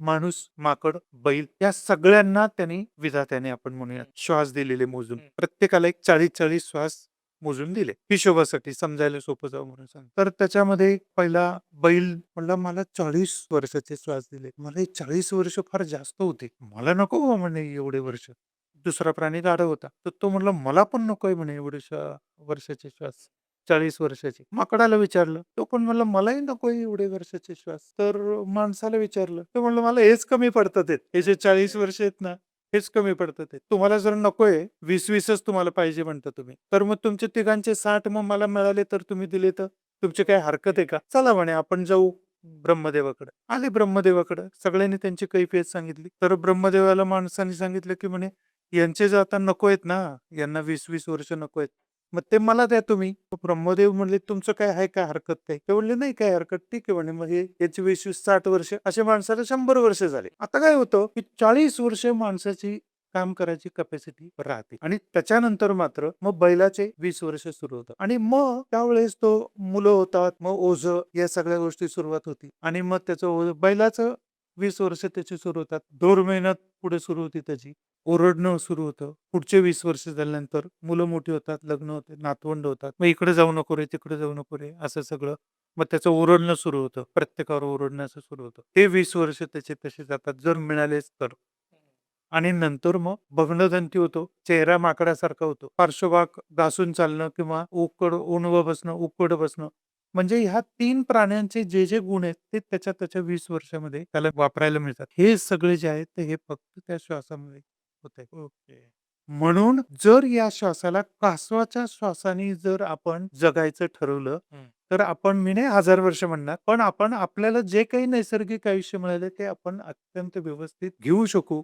माणूस, माकड, बैल या सगळ्यांना त्यांनी विधात्याने आपण म्हणूयात श्वास दिलेले मोजून. प्रत्येकाला एक 40-40 श्वास मोजून दिले. हिशोबासाठी समजायला सोपं जावं म्हणून सांग. तर त्याच्यामध्ये पहिला बैल म्हणला, "मला 40 वर्षाचे श्वास दिले." मला हे 40 वर्ष फार जास्त होते. मला नको बाबा म्हणे एवढे वर्ष. दुसरा प्राणी गाढव होता. तर तो म्हणला, "मला पण नकोय म्हणे एवढे वर्षाचे श्वास. 40 वर्षाचे." माकडाला विचारलं. तो पण म्हणला, "मलाही नकोय एवढे वर्षाचे श्वास." तर माणसाला विचारलं. तो म्हणलं, "मला हेच कमी पडतात आहेत. हे जे 40 वर्ष आहेत ना, हेच कमी पडतात आहेत. तुम्हाला जर नकोय, 20-20च तुम्हाला पाहिजे म्हणता तुम्ही. तर मग तुमचे तिघांचे 60 मग मला मिळाले तर तुम्ही दिले तर? तुमची काही हरकत आहे का? चला म्हणे आपण जाऊ ब्रह्मदेवाकडे." आले ब्रह्मदेवाकडे. सगळ्यांनी त्यांची कैफियत सांगितली. तर ब्रह्मदेवाला माणसाने सांगितलं, की म्हणे, "यांचे जर आता नको आहेत ना, यांना 20-20 वर्ष नको आहेत. मग ते मला द्या तुम्ही." मग ब्रह्मदेव म्हणले, "तुमचं काय आहे का हरकत काही?" ते म्हणले, "नाही काही हरकत." ठीक आहे म्हणे, "मग हे याची 20-20 60 वर्ष अशा माणसाला 100 वर्ष झाले." आता काय होतं, की 40 वर्ष माणसाची काम करायची कॅपॅसिटी राहते आणि त्याच्यानंतर मात्र मग बैलाचे 20 वर्ष सुरू होतात आणि मग त्यावेळेस तो मुलं होतात, मग ओझं या सगळ्या गोष्टी सुरुवात होती आणि मग त्याचं बैलाचं 20 वर्ष त्याची सुरू होतात. धोर मेहनत पुढे सुरू होती त्याची. ओरडणं सुरू होतं. पुढचे 20 वर्ष झाल्यानंतर मुलं मोठी होतात, लग्न होते, नातवंड होतात. मग इकडे जाऊ नको रे, तिकडे जाऊ नको रे, असं सगळं. मग त्याचं ओरडणं सुरू होतं. प्रत्येकावर ओरडणं असं सुरू होतं. ते 20 वर्ष त्याचे तसे जातात, जर मिळालेच तर. आणि नंतर मग भग्नदंती होतो. चेहरा माकडासारखा होतो. पार्श्वभाग घासून चालणं किंवा ओणवं बसणं, उकड बसणं. म्हणजे ह्या 3 प्राण्यांचे जे गुण आहेत, ते त्याच्या 20 वर्षामध्ये त्याला वापरायला मिळतात. हे सगळे जे आहेत, ते हे फक्त त्या श्वासामुळे होतंय. ओके. म्हणून जर या श्वासाला कासवाच्या श्वासाने जर आपण जगायचं ठरवलं, तर आपण मी नाही 1000 वर्ष म्हणणार, पण आपण आपल्याला जे काही नैसर्गिक आयुष्य मिळालं ते आपण अत्यंत व्यवस्थित घेऊ शकू